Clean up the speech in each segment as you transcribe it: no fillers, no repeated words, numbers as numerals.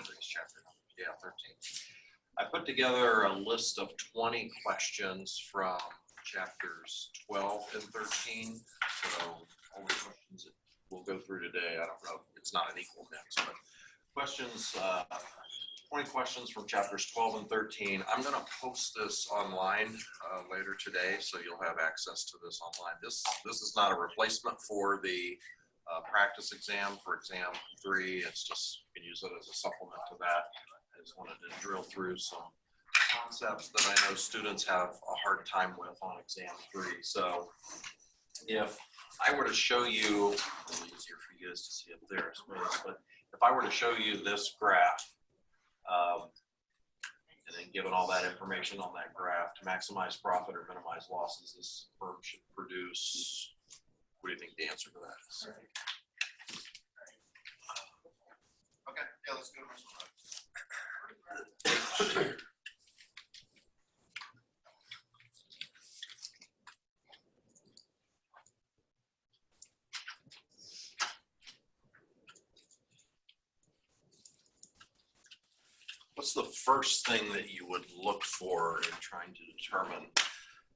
everybody's chapter numbers. Yeah, 13. I put together a list of 20 questions from chapters 12 and 13. So all the questions that we'll go through today, I don't know, it's not an equal mix, but questions, 20 questions from chapters 12 and 13. I'm going to post this online later today, so you'll have access to this online. This is not a replacement for the practice exam for exam 3. It's just, you can use it as a supplement to that. I just wanted to drill through some concepts that I know students have a hard time with on exam 3. So if I were to show you, it's a little easier for you guys to see up there, I suppose, but if I were to show you this graph, and then given all that information on that graph to maximize profit or minimize losses, this firm should produce, what do you think the answer to that is? Okay, yeah, let's go to this one. What's the first thing that you would look for in trying to determine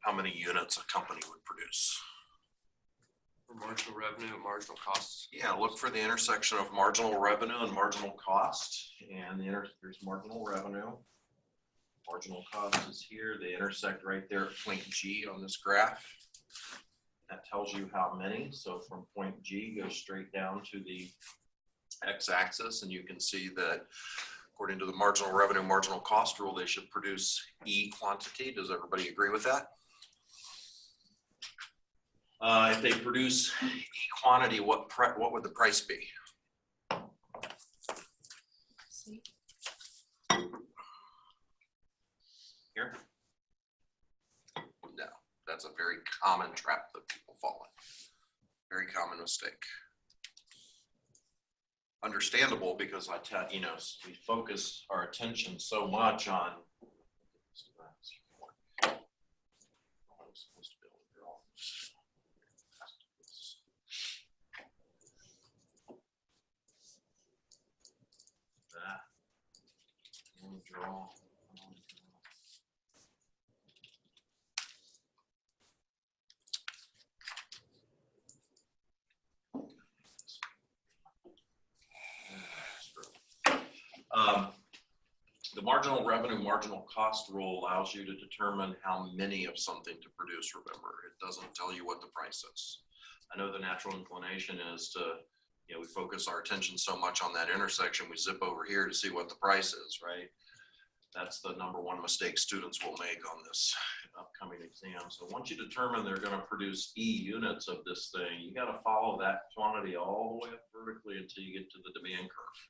how many units a company would produce? For marginal revenue and marginal costs. Yeah, look for the intersection of marginal revenue and marginal cost. And there's marginal revenue. Marginal cost is here. They intersect right there at point G on this graph. That tells you how many. So from point G, go straight down to the x-axis, and you can see that according to the marginal revenue, marginal cost rule, they should produce E quantity. Does everybody agree with that? If they produce E quantity, what would the price be? Here? No, that's a very common trap that people fall in. Very common mistake. Understandable, because we focus our attention so much on draw. The marginal revenue, marginal cost rule allows you to determine how many of something to produce, remember. It doesn't tell you what the price is. I know the natural inclination is to, we focus our attention so much on that intersection, we zip over here to see what the price is, right? That's the number one mistake students will make on this upcoming exam. So once you determine they're going to produce E units of this thing, you got to follow that quantity all the way up vertically until you get to the demand curve.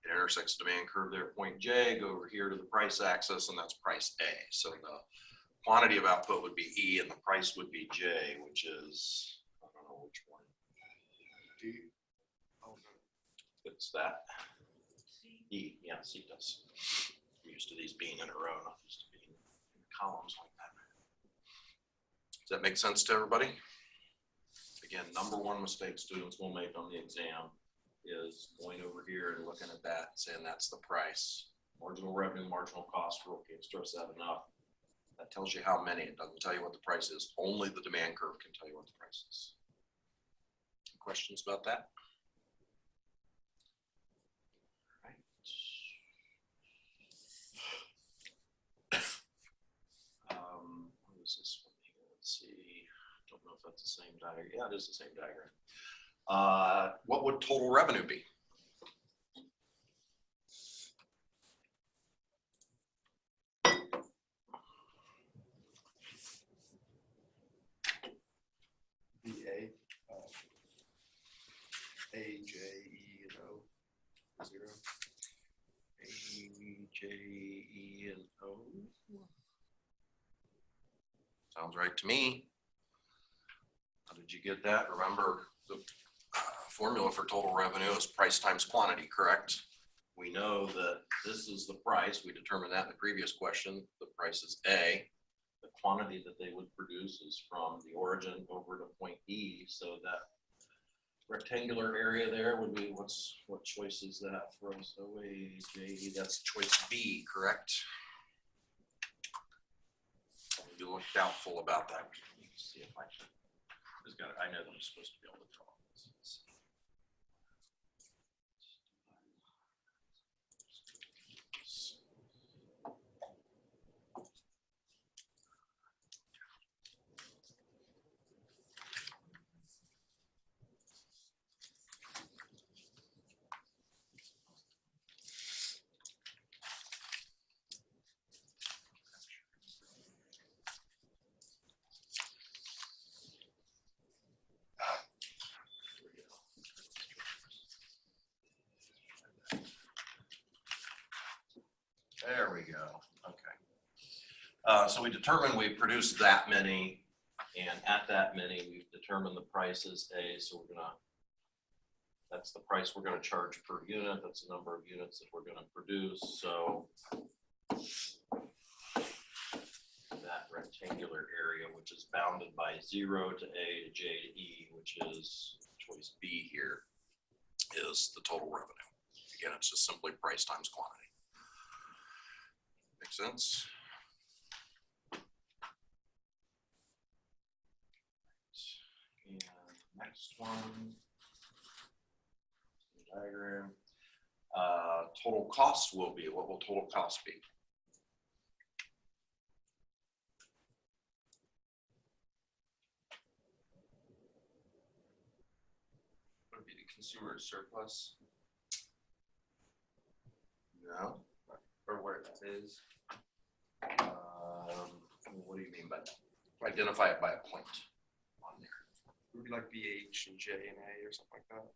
It intersects the demand curve there at point J, go over here to the price axis, and that's price A. So the quantity of output would be E, and the price would be J, which is, I don't know which one. D. Oh, no. It's that. E, yeah, C does. I'm used to these being in a row, not used to being in columns like that. Does that make sense to everybody? Again, number one mistake students will make on the exam is going over here and looking at that and saying that's the price. Marginal revenue, marginal cost rule, can't stress that enough. That tells you how many. It doesn't tell you what the price is. Only the demand curve can tell you what the price is. Questions about that? What is this one here? Let's see. Don't know if that's the same diagram. Yeah, it is the same diagram. What would total revenue be? BA, A, J, E, and O, 0. A, J, E, and O. Sounds right to me. How did you get that? Remember, the formula for total revenue is price times quantity, correct? We know that this is the price. We determined that in the previous question. The price is A. The quantity that they would produce is from the origin over to point E, so that rectangular area there would be, what choice is that for us? OAJ, that's choice B, correct? You look doubtful about that. Let's see if I can. I know that I'm supposed to be able to draw this. There we go. Okay. So we determined we produced that many, and at that many, we've determined the price is A. So that's the price we're gonna charge per unit. That's the number of units that we're gonna produce. So that rectangular area, which is bounded by 0 to A to J to E, which is choice B here, is the total revenue. Again, it's just simply price times quantity. Make sense? And next one, diagram. Total cost will be, what will total cost be? Would be the consumer surplus, No. or where that is. What do you mean by that? Identify it by a point on there. It would be like BH and J and A or something like that.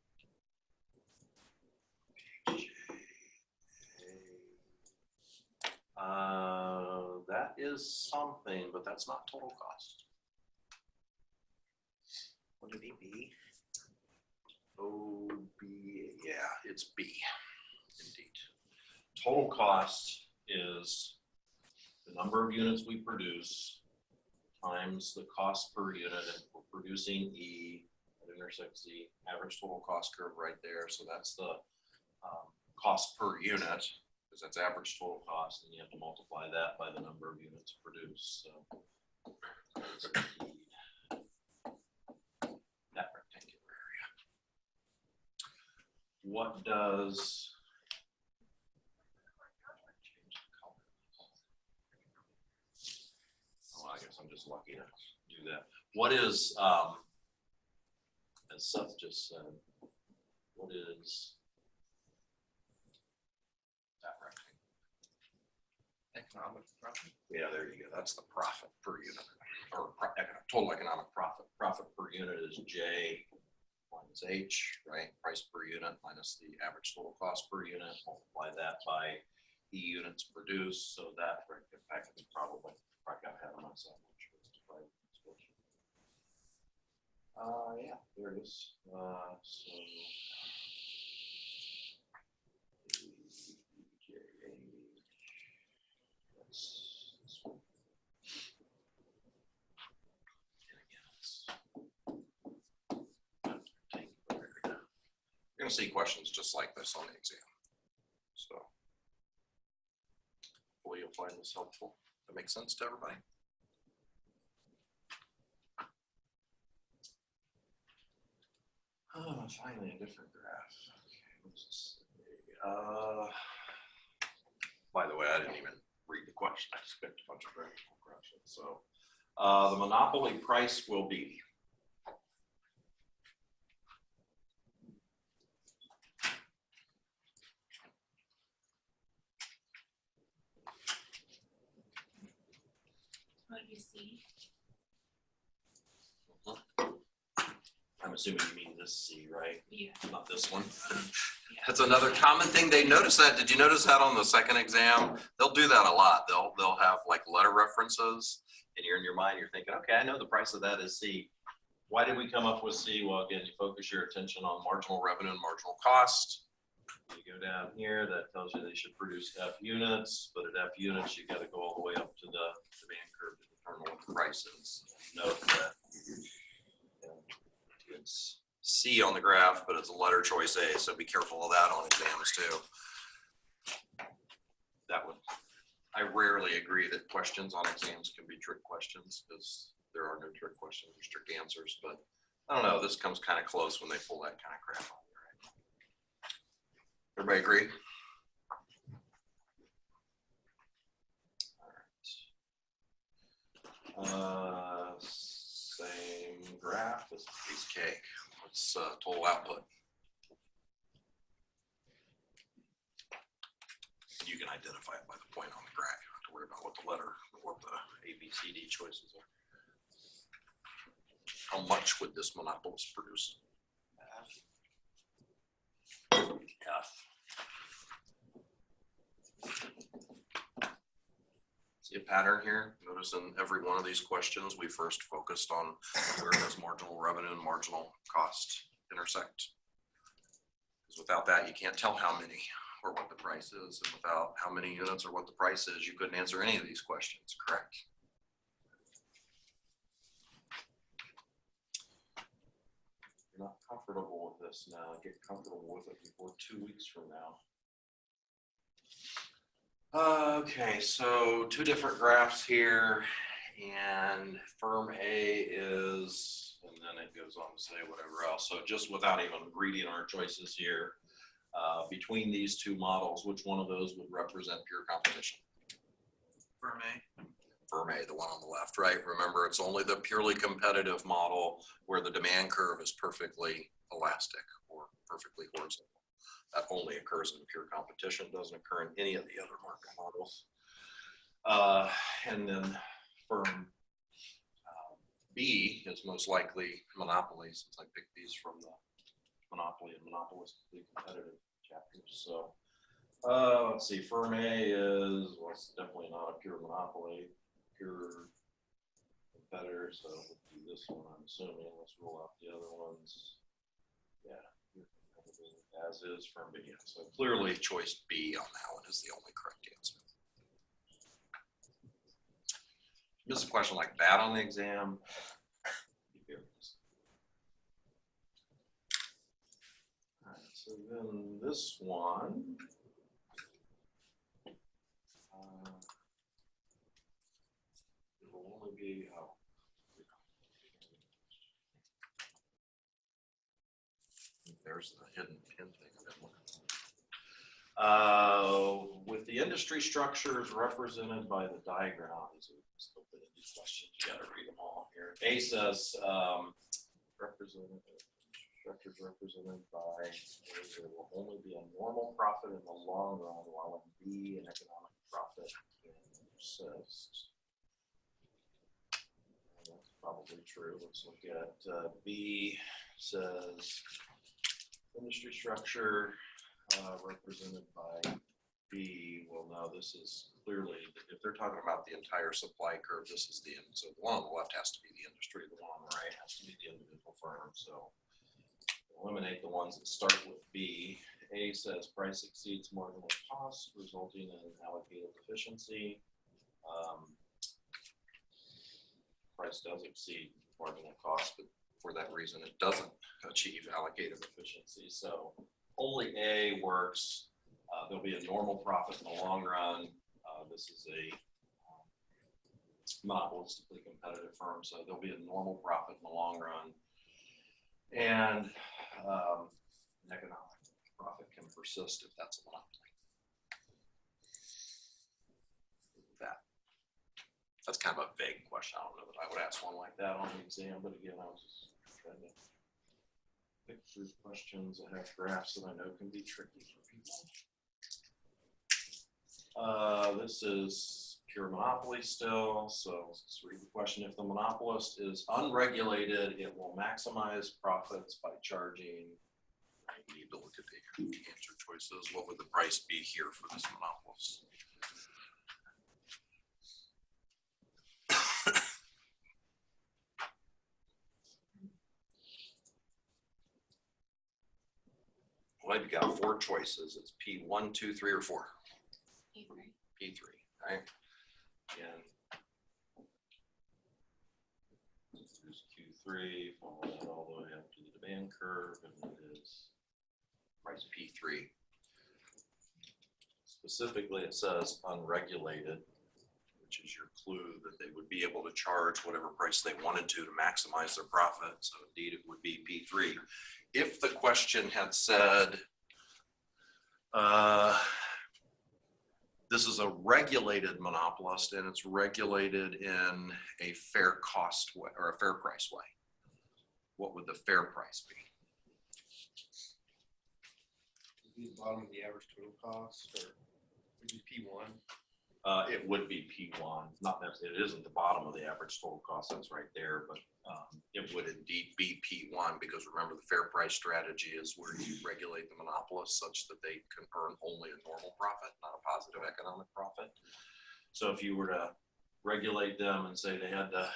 That is something, but that's not total cost. Would it be B? Oh, B, yeah, it's B, indeed. Total cost is the number of units we produce times the cost per unit, and we're producing E, that intersects the average total cost curve right there. So that's the cost per unit, because that's average total cost, and you have to multiply that by the number of units produced. So that rectangular area. What does I guess I'm just lucky to do that. What is, as Seth just said, what is that rectangle? Economic profit. Yeah, there you go. That's the profit per unit, or total economic profit. Profit per unit is J minus H, right? Price per unit minus the average total cost per unit. Multiply that by E units produced. So that, in fact, it's probably got ahead of myself. Yeah, there it is. So this one. You're going to see questions just like this on the exam. So hopefully you'll find this helpful. That makes sense to everybody. Oh, finally a different graph. Okay, what's this? By the way, I didn't even read the question. I just picked a bunch of graphical questions. So the monopoly price will be. What do you see? I'm assuming you mean this C, right? Yeah. Not this one. Yeah. That's another common thing. They notice that. Did you notice that on the second exam? They'll do that a lot. They'll have like letter references, and you're in your mind, you're thinking, okay, I know the price of that is C. Why did we come up with C? Well, again, you focus your attention on marginal revenue and marginal cost. You go down here, that tells you they should produce F units, but at F units, you got to go all the way up to the demand curve to determine what the price is. Note that it's C on the graph, but it's a letter choice A, so be careful of that on exams too. I rarely agree that questions on exams can be trick questions, because there are no trick questions, there's trick answers, but I don't know, this comes kind of close when they pull that kind of crap on you, right? Everybody agree? All right. Same graph as a piece of cake. Let's total output. You can identify it by the point on the graph. You don't have to worry about what the letter or what the A, B, C, D choices are. How much would this monopolist produce? F. See a pattern here? Notice in every one of these questions, we first focused on where does marginal revenue and marginal cost intersect. Because without that, you can't tell how many or what the price is. And without how many units or what the price is, you couldn't answer any of these questions, correct? If you're not comfortable with this now, get comfortable with it before 2 weeks from now. Okay, so two different graphs here, and firm A is, and then it goes on to say whatever else. So just without even reading our choices here, between these two models, which one of those would represent pure competition? Firm A. Firm A, the one on the left, right? Remember, it's only the purely competitive model where the demand curve is perfectly elastic or perfectly horizontal. That only occurs in pure competition, doesn't occur in any of the other market models. And then firm B is most likely monopoly, since I picked these from the monopoly and monopolistically competitive chapters. So let's see, firm A is, well, it's definitely not a pure monopoly, pure competitor. So we'll do this one, I'm assuming. Let's roll out the other ones. Yeah. As is firm B. So clearly choice B on that one is the only correct answer. Miss a question like that on the exam. All right, so then this one. It will only be, there's the hidden pin thing I've been looking for. With the industry structures represented by the diagram, these questions, you got to read them all here. A says structures represented by there will only be a normal profit in the long run, while in B, an economic profit can persist. And that's probably true. Let's look at B. Says industry structure represented by B. Well, now this is clearly, if they're talking about the entire supply curve, this is the end. So the one on the left has to be the industry, the one on the right has to be the individual firm. So eliminate the ones that start with B. A says price exceeds marginal cost, resulting in allocated efficiency. Price does exceed marginal cost, but for that reason, it doesn't achieve allocated efficiency. So only A works. There'll be a normal profit in the long run. This is a monopolistically competitive firm, so there'll be a normal profit in the long run. And an economic profit can persist if that's a monopoly. That's kind of a vague question. I don't know that I would ask one like that on the exam, but again, I was just trying to pick through questions that have graphs that I know can be tricky for people. This is pure monopoly still, so let's read the question. If the monopolist is unregulated, it will maximize profits by charging. I need to look at the answer choices. What would the price be here for this monopolist? Well, you've got 4 choices. It's P1, 2, 3, or 4. P3. P3, right? And there's Q3, follow that all the way up to the demand curve, and it is price P3. Specifically, it says unregulated, which is your clue that they would be able to charge whatever price they wanted to maximize their profit. So indeed, it would be P3. If the question had said, this is a regulated monopolist and it's regulated in a fair cost way or a fair price way, what would the fair price be? Would be the bottom of the average total cost, or would be P1? It would be P1, not necessarily, it isn't the bottom of the average total cost, that's right there, but it would indeed be P1, because remember, the fair price strategy is where you regulate the monopolist such that they can earn only a normal profit, not a positive economic profit. So if you were to regulate them and say they had to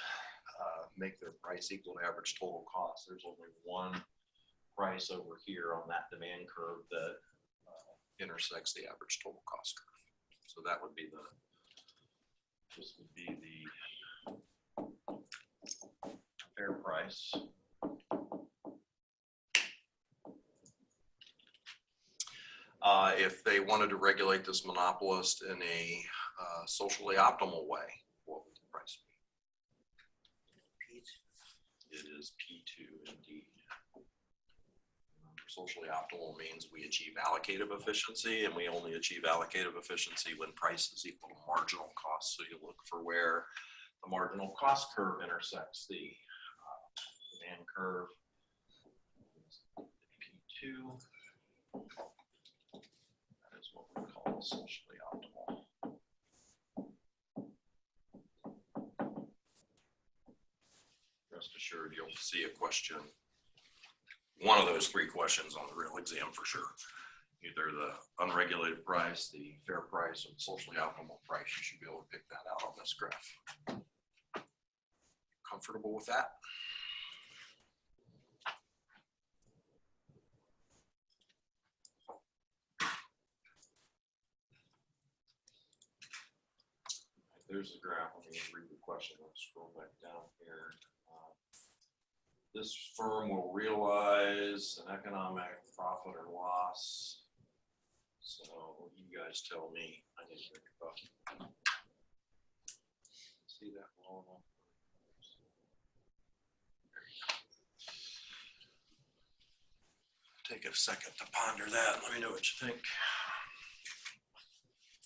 make their price equal to average total cost, there's only one price over here on that demand curve that intersects the average total cost curve. So that would be this would be the fair price. If they wanted to regulate this monopolist in a socially optimal way, what would the price be? It is P2 indeed. Socially optimal means we achieve allocative efficiency, and we only achieve allocative efficiency when price is equal to marginal cost. So you look for where the marginal cost curve intersects the demand curve. P2. That is what we call socially optimal. Rest assured, you'll see a question. One of those three questions on the real exam for sure. Either the unregulated price, the fair price, or the socially optimal price. You should be able to pick that out on this graph. Comfortable with that? There's the graph. Let me read the question. Let's scroll back down here. This firm will realize an economic profit or loss. So you guys tell me. I need to think about it. See that wall? Take a second to ponder that. Let me know what you think.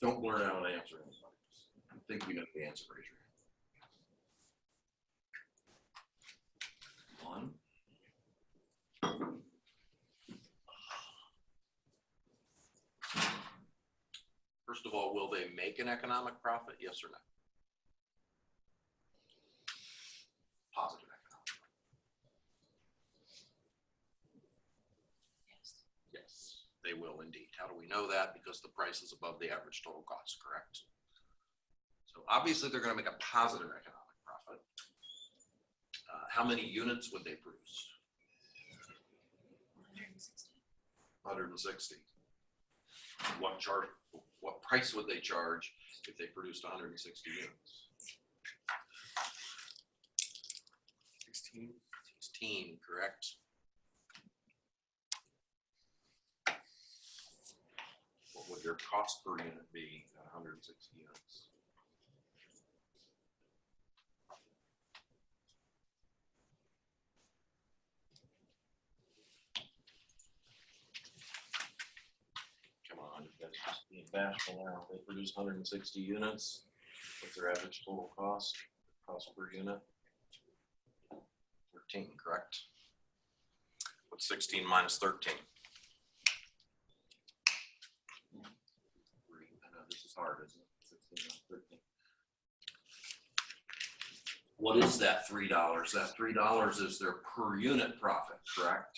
Don't blurt out an answer. I think you know the answer. Raise your hand. One. First of all, will they make an economic profit? Yes or no? Positive economic profit. Yes. Yes, they will indeed. How do we know that? Because the price is above the average total cost, correct? So obviously they're going to make a positive economic profit. How many units would they produce? 160. 160. What price would they charge if they produced 160 units? 16. 16, correct? What would their cost per unit be at 160 units? Come on, you guys just being bashful now. They produce 160 units. What's their average total cost? Cost per unit? 13, correct? What's 16 minus 13? I know this is hard, isn't it? 16 minus 13. What is that $3? That $3 is their per unit profit, correct?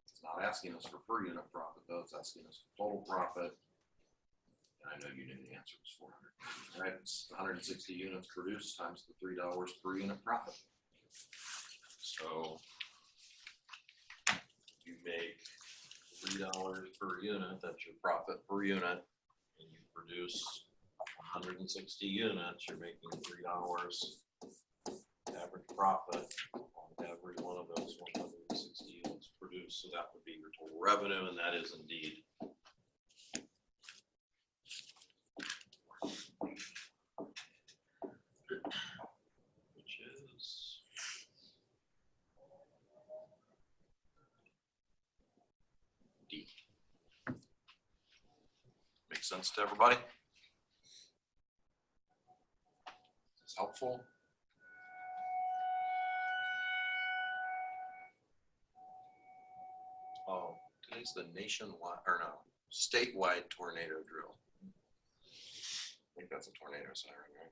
It's not asking us for per unit profit, though. It's asking us for total profit. And I know you knew the answer was 400. Right? It's 160 units produced times the $3 per unit profit. So you make $3 per unit, that's your profit per unit, and you produce 160 units, you're making $3 average profit on every one of those 160 units produce, so that would be your total revenue, and that is indeed. Which is D. Makes sense to everybody? Is this helpful? Oh, today's the nationwide, or no, statewide tornado drill. I think that's a tornado siren, right?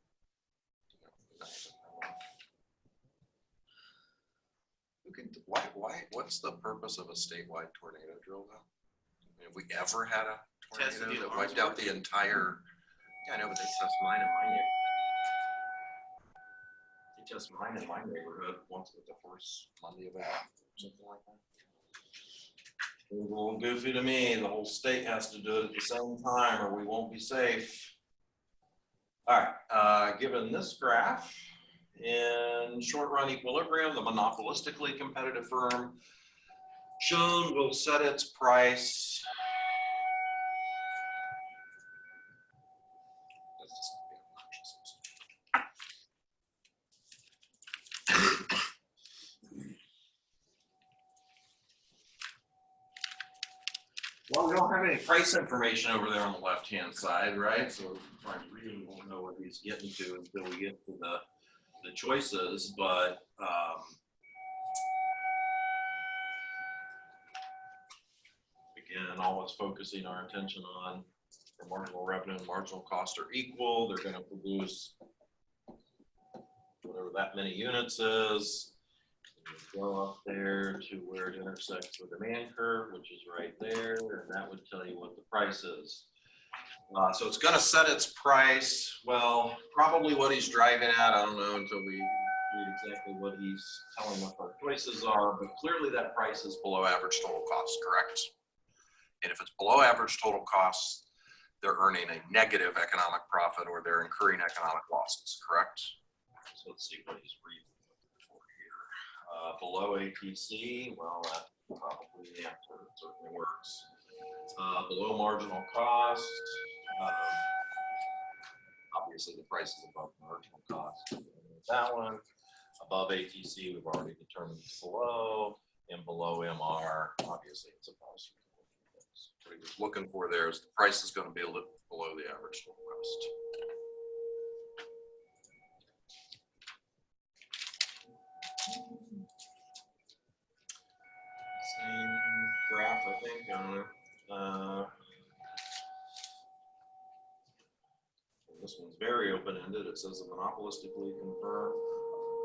Who can, what's the purpose of a statewide tornado drill though? I mean, have we ever had a Test to do tornado the that wiped arms out the entire? Yeah, I know, but they test mine in my neighborhood. They test mine in my neighborhood. Once with the first Monday of April, something like that. Seems a little goofy to me. The whole state has to do it at the same time or we won't be safe. All right, given this graph, in short run equilibrium, the monopolistically competitive firm shown will set its price. That's just gonna be obnoxious. Well, we don't have any price information over there on the left-hand side, right? So I really won't know what he's getting to until we get to the choices, but again, always focusing our attention on the marginal revenue and marginal cost are equal. They're going to produce whatever that many units is. Go up there to where it intersects the demand curve, which is right there, and that would tell you what the price is. So it's going to set its price. Well, probably what he's driving at, I don't know until we read exactly what he's telling us our choices are, but clearly that price is below average total cost, correct? And if it's below average total cost, they're earning a negative economic profit or they're incurring economic losses, correct? So let's see what he's reading. Below ATC, well, that probably the answer certainly works. Below marginal cost, obviously the price is above marginal cost. That one, above ATC, we've already determined it's below, and below MR, obviously it's above. So what he was looking for there is the price is going to be a little below the average total cost. Same graph, I think, this one's very open-ended. It says a monopolistically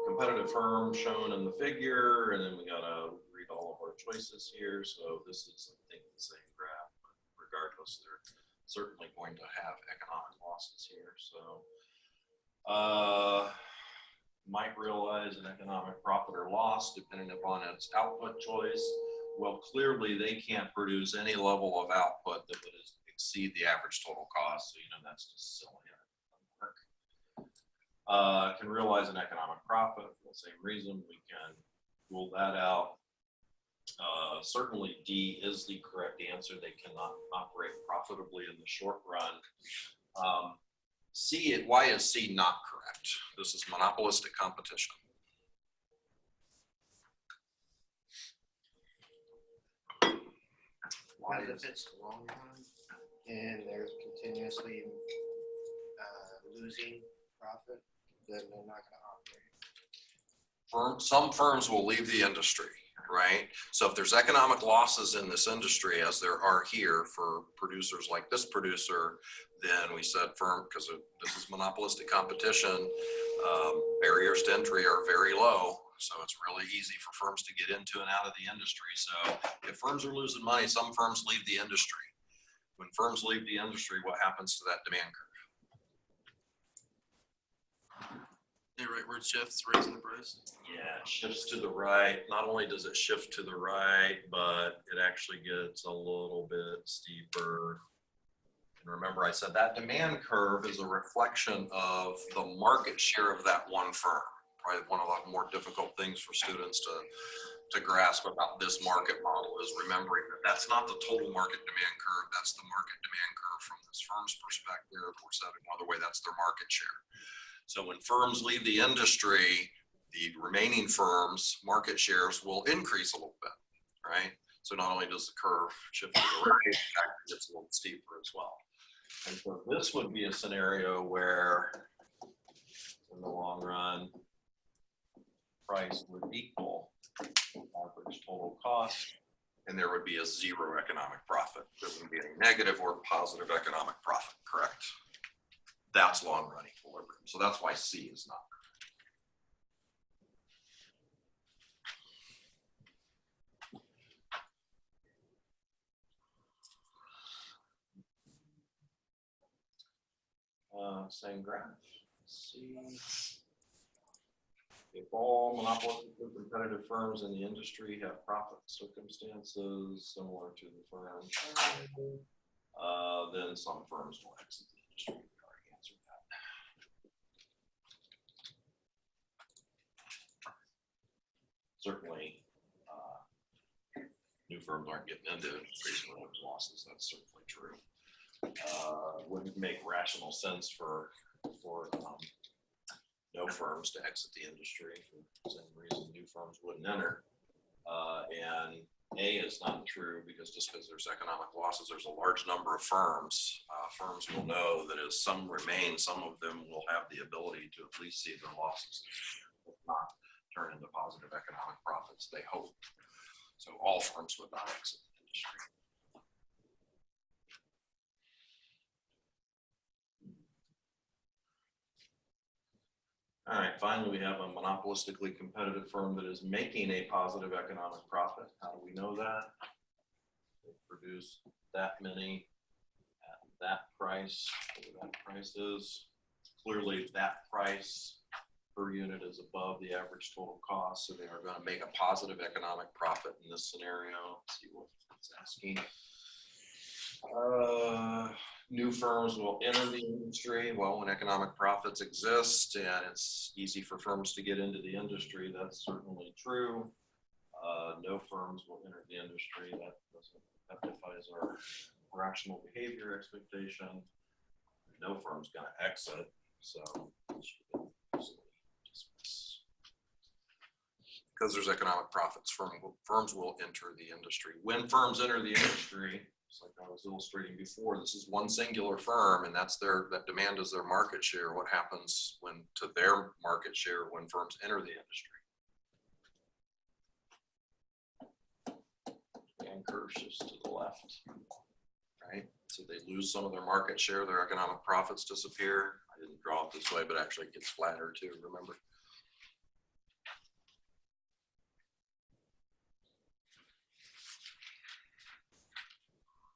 competitive firm shown in the figure, and then we gotta read all of our choices here. So this is, I think, the same graph, but regardless, they're certainly going to have economic losses here. So might realize an economic profit or loss depending upon its output choice. Well, clearly they can't produce any level of output that would exceed the average total cost. So, you know, that's just silly. Can realize an economic profit for the same reason. We can rule that out. Certainly D is the correct answer. They cannot operate profitably in the short run. C, why is C not correct? This is monopolistic competition. Because if it's long run and they're continuously losing profit, then they're not going to operate. Some firms will leave the industry, right? So if there's economic losses in this industry, as there are here for producers like this producer, then we said firm, because this is monopolistic competition, barriers to entry are very low. So it's really easy for firms to get into and out of the industry. So if firms are losing money, some firms leave the industry. When firms leave the industry, what happens to that demand curve? Yeah, right where it shifts, raising the price. Yeah, it shifts to the right. Not only does it shift to the right, but it actually gets a little bit steeper. And remember, I said that demand curve is a reflection of the market share of that one firm. Probably one of the more difficult things for students to grasp about this market model is remembering that that's not the total market demand curve. That's the market demand curve from this firm's perspective, or said another way, that's their market share. So when firms leave the industry, the remaining firms' market shares will increase a little bit, right? So not only does the curve shift to the right, it actually gets a little steeper as well. And so this would be a scenario where, in the long run, price would equal average total cost, and there would be a zero economic profit. There wouldn't be any negative or positive economic profit, correct? That's long run equilibrium. So that's why C is not correct. Same graph. C. If all monopolistically competitive firms in the industry have profit circumstances similar to the firm, then some firms will exit the industry. We already answered that. Certainly, new firms aren't getting into increasing losses. That's certainly true. Wouldn't make rational sense for no firms to exit the industry for the same reason new firms wouldn't enter. And A is not true, because just because there's economic losses, there's a large number of firms. Firms will know that as some remain, some of them will have the ability to at least see their losses, if not turn into positive economic profits, they hope. So all firms would not exit the industry. All right, finally, we have a monopolistically competitive firm that is making a positive economic profit. How do we know that? They produce that many at that price, whatever that price is. Clearly, that price per unit is above the average total cost, so they are going to make a positive economic profit in this scenario. Let's see what it's asking. New firms will enter the industry. Well, when economic profits exist and it's easy for firms to get into the industry, that's certainly true. No firms will enter the industry. That defies our rational behavior expectation. No firm's going to exit, so because there's economic profits, firms will enter the industry. When firms enter the industry, just like I was illustrating before, this is one singular firm, and that demand is their market share. What happens to their market share when firms enter the industry? And curve shifts to the left, right? So they lose some of their market share, their economic profits disappear. I didn't draw it this way, but actually it gets flatter too, remember?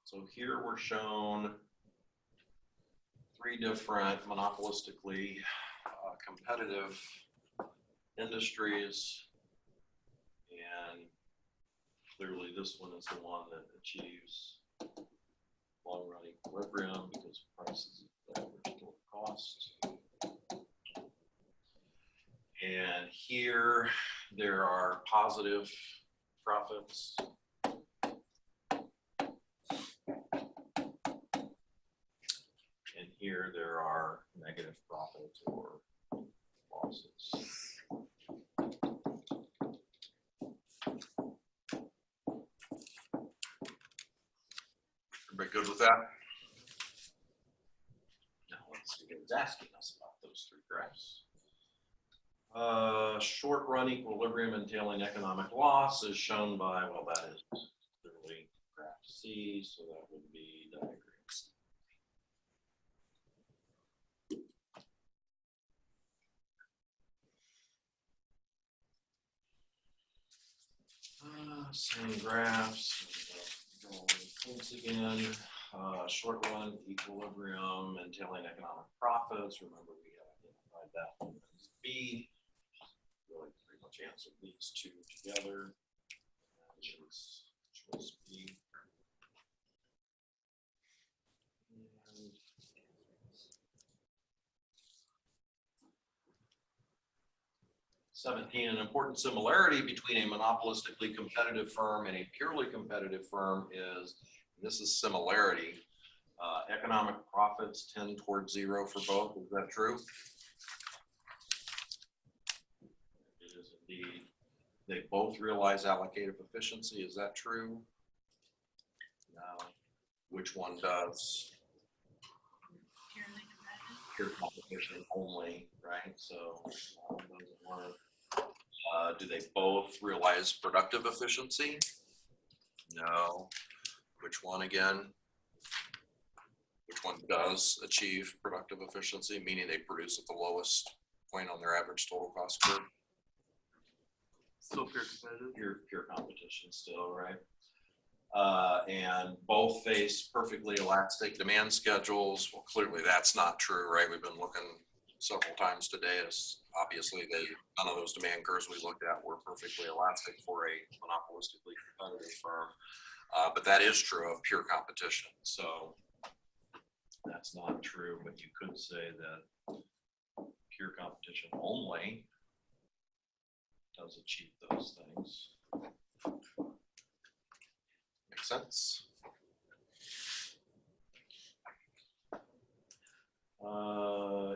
So here we're shown three different monopolistically competitive industries, and clearly this one is the one that achieves long run equilibrium because price is the average total cost. And here there are positive profits. And here there are negative profits or losses. Everybody good with that? Now let's see what it's asking us about those three graphs. Short run equilibrium entailing economic loss is shown by, well, that is clearly graph C, so that would be diagram C. Same graphs. Once again, short run equilibrium entailing economic profits. Remember, we identified that one as B. Really pretty much answered these two together. Choice B. And 17, an important similarity between a monopolistically competitive firm and a purely competitive firm is, this is similarity, economic profits tend towards zero for both. Is that true? It is indeed. They both realize allocative efficiency. Is that true? No. Which one does? Pure competition only, right? So those work. Do they both realize productive efficiency? No. Which one again? Which one does achieve productive efficiency, meaning they produce at the lowest point on their average total cost curve? Still pure competitive. Pure competition still, right? And both face perfectly elastic demand schedules. Well, clearly that's not true, right? We've been looking several times today. As obviously none of those demand curves we looked at were perfectly elastic for a monopolistically competitive firm. But that is true of pure competition. So that's not true, but you could say that pure competition only does achieve those things. Make sense?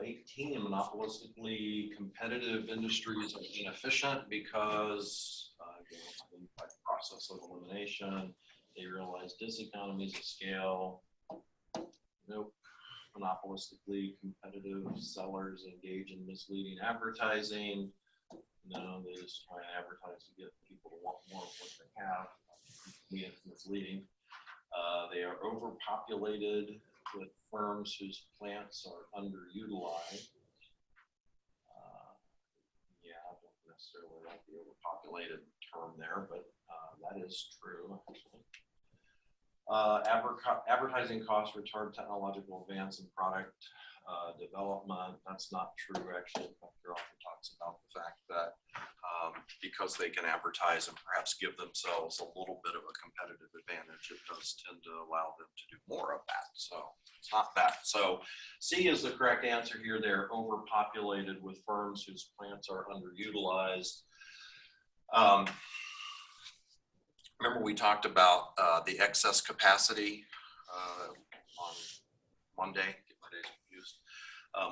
18, monopolistically competitive industries are inefficient because by the process of elimination, they realize diseconomies of scale. Nope. Monopolistically competitive sellers engage in misleading advertising. No, they just try and advertise to get people to want more of what they have. It's misleading. They are overpopulated with firms whose plants are underutilized. Yeah, I don't necessarily like the overpopulated term there, but that is true, actually. Advertising costs retard technological advance and product development. That's not true, actually. Dr. Offer talks about the fact that because they can advertise and perhaps give themselves a little bit of a competitive advantage, it does tend to allow them to do more of that. So it's not that. So C is the correct answer here. They're overpopulated with firms whose plants are underutilized. Remember we talked about the excess capacity on Monday. Get my days confused.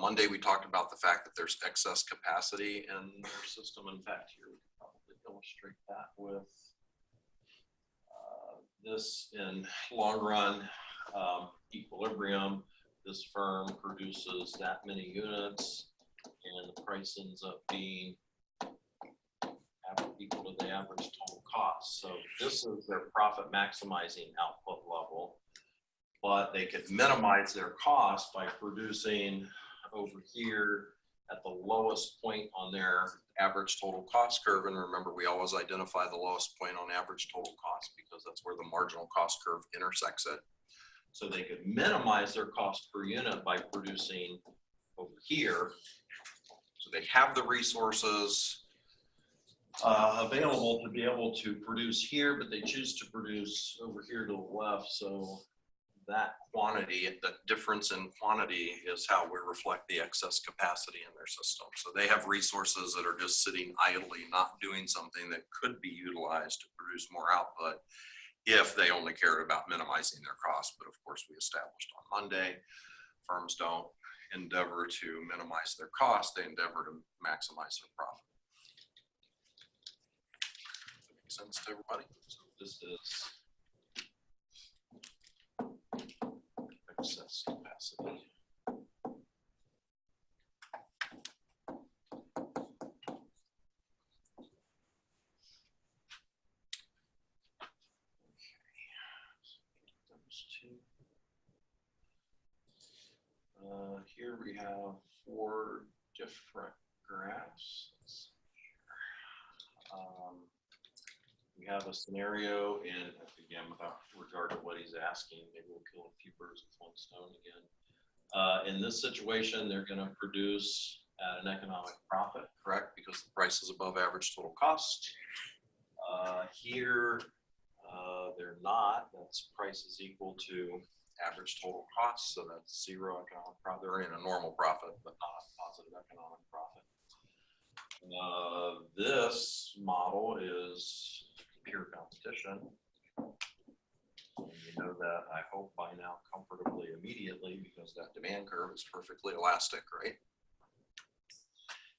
Monday we talked about the fact that there's excess capacity in their system. In fact, here we can probably illustrate that with this in long run equilibrium. This firm produces that many units and the price ends up being equal to the average total cost. So this is their profit maximizing output level, but they could minimize their cost by producing over here at the lowest point on their average total cost curve. And remember, we always identify the lowest point on average total cost because that's where the marginal cost curve intersects it. So they could minimize their cost per unit by producing over here. So they have the resources available to be able to produce here, but they choose to produce over here to the left. So that quantity, the difference in quantity is how we reflect the excess capacity in their system. So they have resources that are just sitting idly, not doing something that could be utilized to produce more output if they only cared about minimizing their costs. But of course, we established on Monday, firms don't endeavor to minimize their costs, they endeavor to maximize their profit. Sense to everybody. So this is excess capacity. Here we have 4 different graphs. We have a scenario, and again, without regard to what he's asking, maybe we'll kill a few birds with one stone again. In this situation, they're going to produce at an economic profit, correct? Because the price is above average total cost. Here, they're not. That's price is equal to average total cost, so that's 0 economic profit. They're in a normal profit, but not a positive economic profit. This model is pure competition. And you know that, I hope by now comfortably immediately, because that demand curve is perfectly elastic, right?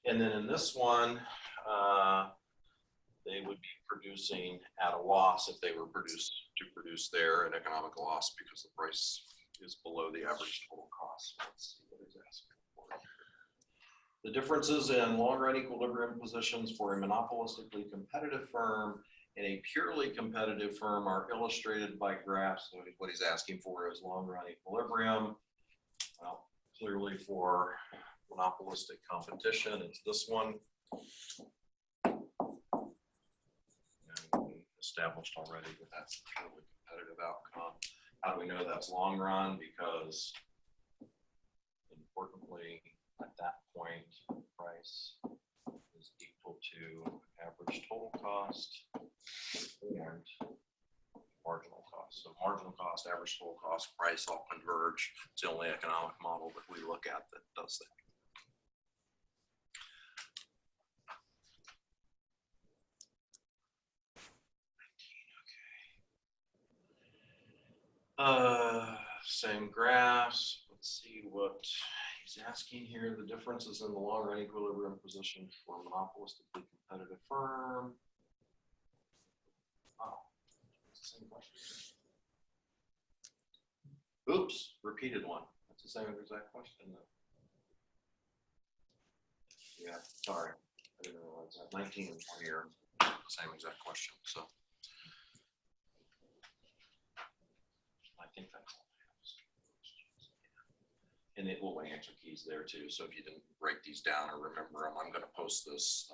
And then in this one, they would be producing at a loss if they were to produce there, an economic loss because the price is below the average total cost. Let's see what he's asking for. The differences in long-run equilibrium positions for a monopolistically competitive firm and a purely competitive firm are illustrated by graphs. So what he's asking for is long-run equilibrium. Well, clearly for monopolistic competition, it's this one. And we established already that that's a purely competitive outcome. How do we know that's long run? Because importantly, at that point, price is equal to average total cost and marginal cost. So marginal cost, average total cost, price all converge. It's the only economic model that we look at that does that. Same graphs. Let's see what he's asking here. The differences in the long run equilibrium position for a monopolistically competitive firm. Oh, it's the same question. Oops, repeated one. That's the same exact question though. Yeah, sorry. I didn't realize that. 19 and 20 are the same exact question. So I think that's all. And it will answer keys there too. So if you didn't write these down or remember them, I'm going to post this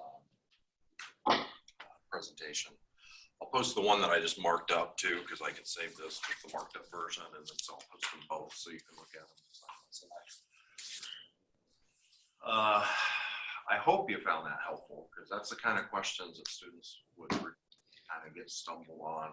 presentation. I'll post the one that I just marked up too, because I can save this with the marked up version, and then so I'll post them both so you can look at them. I hope you found that helpful, because that's the kind of questions that students would kind of get stumbled on